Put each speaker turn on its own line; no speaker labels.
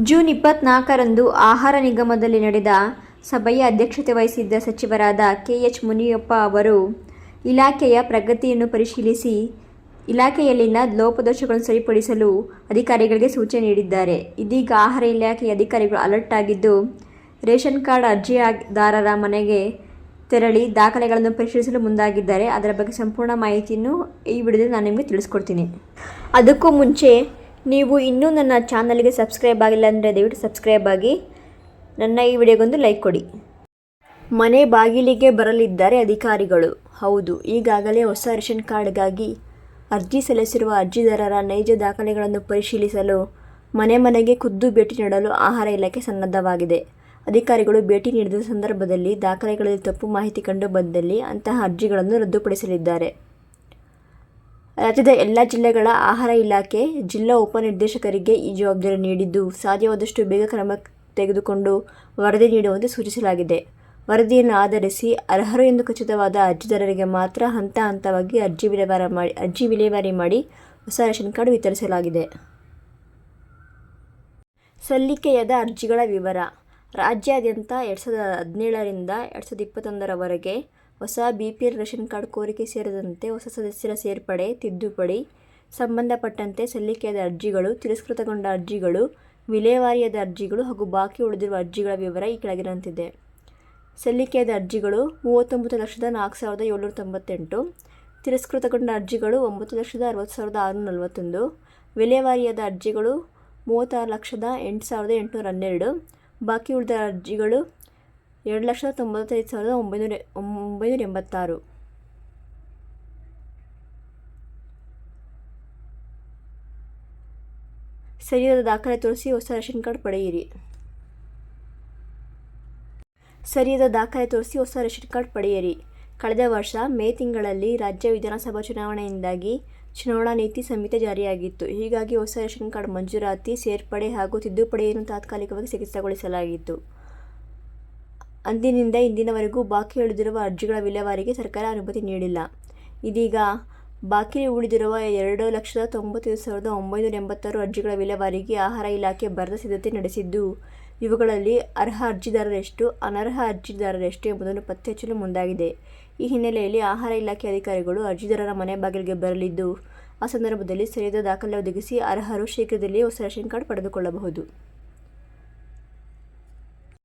June 24ರಂದು ಆಹಾರ ನಿಗಮದಲ್ಲಿ ನಡೆದ ಸಭೆಯ ಅಧ್ಯಕ್ಷತೆ ವಹಿಸಿದ್ದ ಸಚಿವರಾದ ಕೆ.ಎಚ್. ಮುನಿಯಪ್ಪ ಅವರು ಇಲಾಖೆಯ ಪ್ರಗತಿಯನ್ನು ಪರಿಶೀಲಿಸಿ ಇಲಾಖೆಯಲ್ಲಿನ ಲೋಪದೋಷಗಳನ್ನು ಸರಿಪಡಿಸಲು ಅಧಿಕಾರಿಗಳಿಗೆ ಸೂಚನೆ ನೀಡಿದ್ದಾರೆ. ಇದೀಗ ಆಹಾರ ಇಲಾಖೆಯ ಅಧಿಕಾರಿಗಳು ಅಲರ್ಟ್ ಆಗಿದ್ದು, ರೇಷನ್ ಕಾರ್ಡ್ ಅರ್ಜಿದಾರರ ಮನೆಗೆ ತೆರಳಿ ದಾಖಲೆಗಳನ್ನು ಪರಿಶೀಲಿಸಲು ಮುಂದಾಗಿದ್ದಾರೆ. ಅದರ ಬಗ್ಗೆ ಸಂಪೂರ್ಣ ಮಾಹಿತಿಯನ್ನು ಈ ವಿಡಿಯೋದಲ್ಲಿ ನಾನು ನಿಮಗೆ ತಿಳಿಸ್ಕೊಡ್ತೀನಿ. ಅದಕ್ಕೂ ಮುಂಚೆ ನೀವು ಇನ್ನೂ ನನ್ನ ಚಾನಲ್ಗೆ ಸಬ್ಸ್ಕ್ರೈಬ್ ಆಗಿಲ್ಲ ಅಂದರೆ ದಯವಿಟ್ಟು ಸಬ್ಸ್ಕ್ರೈಬ್ ಆಗಿ ನನ್ನ ಈ ವಿಡಿಯೋಗೊಂದು ಲೈಕ್ ಕೊಡಿ. ಮನೆ ಬಾಗಿಲಿಗೆ ಬರಲಿದ್ದಾರೆ ಅಧಿಕಾರಿಗಳು. ಹೌದು, ಈಗಾಗಲೇ ಹೊಸ ರೇಷನ್ ಕಾರ್ಡ್ಗಾಗಿ ಅರ್ಜಿ ಸಲ್ಲಿಸಿರುವ ಅರ್ಜಿದಾರರ ನೈಜ ದಾಖಲೆಗಳನ್ನು ಪರಿಶೀಲಿಸಲು ಮನೆ ಮನೆಗೆ ಖುದ್ದು ಭೇಟಿ ನೀಡಲು ಆಹಾರ ಇಲಾಖೆ ಸನ್ನದ್ಧವಾಗಿದೆ. ಅಧಿಕಾರಿಗಳು ಭೇಟಿ ನೀಡಿದ ಸಂದರ್ಭದಲ್ಲಿ ದಾಖಲೆಗಳಲ್ಲಿ ತಪ್ಪು ಮಾಹಿತಿ ಕಂಡು ಬಂದಲ್ಲಿ ಅಂತಹ ಅರ್ಜಿಗಳನ್ನು ರದ್ದುಪಡಿಸಲಿದ್ದಾರೆ. ರಾಜ್ಯದ ಎಲ್ಲ ಜಿಲ್ಲೆಗಳ ಆಹಾರ ಇಲಾಖೆ ಜಿಲ್ಲಾ ಉಪನಿರ್ದೇಶಕರಿಗೆ ಈ ಜವಾಬ್ದಾರಿ ನೀಡಿದ್ದು, ಸಾಧ್ಯವಾದಷ್ಟು ಬೇಗ ಕ್ರಮ ತೆಗೆದುಕೊಂಡು ವರದಿ ನೀಡುವಂತೆ ಸೂಚಿಸಲಾಗಿದೆ. ವರದಿಯನ್ನು ಆಧರಿಸಿ ಅರ್ಹರು ಎಂದು ಖಚಿತವಾದ ಅರ್ಜಿದಾರರಿಗೆ ಮಾತ್ರ ಹಂತ ಹಂತವಾಗಿ ಅರ್ಜಿ ವಿಲೇವಾರಿ ಮಾಡಿ ಹೊಸ ರೇಷನ್ ಕಾರ್ಡ್ ವಿತರಿಸಲಾಗಿದೆ. ಸಲ್ಲಿಕೆಯಾದ ಅರ್ಜಿಗಳ ವಿವರ. ರಾಜ್ಯಾದ್ಯಂತ 2017ರಿಂದ 2021ರವರೆಗೆ ಹೊಸ BPL ರೇಷನ್ ಕಾರ್ಡ್ ಕೋರಿಕೆ ಸೇರಿದಂತೆ ಹೊಸ ಸದಸ್ಯರ ಸೇರ್ಪಡೆ, ತಿದ್ದುಪಡಿ ಸಂಬಂಧಪಟ್ಟಂತೆ ಸಲ್ಲಿಕೆಯಾದ ಅರ್ಜಿಗಳು, ತಿರಸ್ಕೃತಗೊಂಡ ಅರ್ಜಿಗಳು, ವಿಲೇವಾರಿಯಾದ ಅರ್ಜಿಗಳು ಹಾಗೂ ಬಾಕಿ ಉಳಿದಿರುವ ಅರ್ಜಿಗಳ ವಿವರ ಈ ಕೆಳಗಿನಂತಿದೆ. ಸಲ್ಲಿಕೆಯಾದ ಅರ್ಜಿಗಳು 39,04,798, ತಿರಸ್ಕೃತಗೊಂಡ ಅರ್ಜಿಗಳು 9,60,641, ವಿಲೇವಾರಿಯಾದ ಅರ್ಜಿಗಳು 36,08,812, ಬಾಕಿ ಉಳಿದ ಅರ್ಜಿಗಳು 2,95,986. ಸರಿಯಾದ ದಾಖಲೆ ತೋರಿಸಿ ಹೊಸ ರೇಷನ್ ಕಾರ್ಡ್ ಪಡೆಯಿರಿ. ಕಳೆದ ವರ್ಷ ಮೇ ತಿಂಗಳಲ್ಲಿ ರಾಜ್ಯ ವಿಧಾನಸಭಾ ಚುನಾವಣೆಯಿಂದಾಗಿ ಚುನಾವಣಾ ನೀತಿ ಸಂಹಿತೆ ಜಾರಿಯಾಗಿತ್ತು. ಹೀಗಾಗಿ ಹೊಸ ರೇಷನ್ ಕಾರ್ಡ್ ಮಂಜೂರಾತಿ, ಸೇರ್ಪಡೆ ಹಾಗೂ ತಿದ್ದುಪಡಿಯನ್ನು ತಾತ್ಕಾಲಿಕವಾಗಿ ಸ್ಥಗಿತಗೊಳಿಸಲಾಗಿತ್ತು. ಅಂದಿನಿಂದ ಇಂದಿನವರೆಗೂ ಬಾಕಿ ಉಳಿದಿರುವ ಅರ್ಜಿಗಳ ವಿಲೇವಾರಿಗೆ ಸರ್ಕಾರ ಅನುಮತಿ ನೀಡಿಲ್ಲ. ಇದೀಗ ಬಾಕಿ ಉಳಿದಿರುವ 2,95,986 ಅರ್ಜಿಗಳ ವಿಲೇವಾರಿಗೆ ಆಹಾರ ಇಲಾಖೆ ಭರದ ಸಿದ್ಧತೆ ನಡೆಸಿದ್ದು, ಇವುಗಳಲ್ಲಿ ಅರ್ಹ ಅರ್ಜಿದಾರರೆಷ್ಟು, ಅನರ್ಹ ಅರ್ಜಿದಾರರೆಷ್ಟು ಎಂಬುದನ್ನು ಪತ್ತೆ ಹಚ್ಚಲು ಮುಂದಾಗಿದೆ. ಈ ಹಿನ್ನೆಲೆಯಲ್ಲಿ ಆಹಾರ ಇಲಾಖೆ ಅಧಿಕಾರಿಗಳು ಅರ್ಜಿದಾರರ ಮನೆ ಬಾಗಿಲಿಗೆ ಬರಲಿದ್ದು, ಆ ಸಂದರ್ಭದಲ್ಲಿ ಸರಿಯಾದ ದಾಖಲೆ ಒದಗಿಸಿ ಅರ್ಹರು ಶೀಘ್ರದಲ್ಲಿಯೇ ಹೊಸ ರೇಷನ್ ಕಾರ್ಡ್ ಪಡೆದುಕೊಳ್ಳಬಹುದು.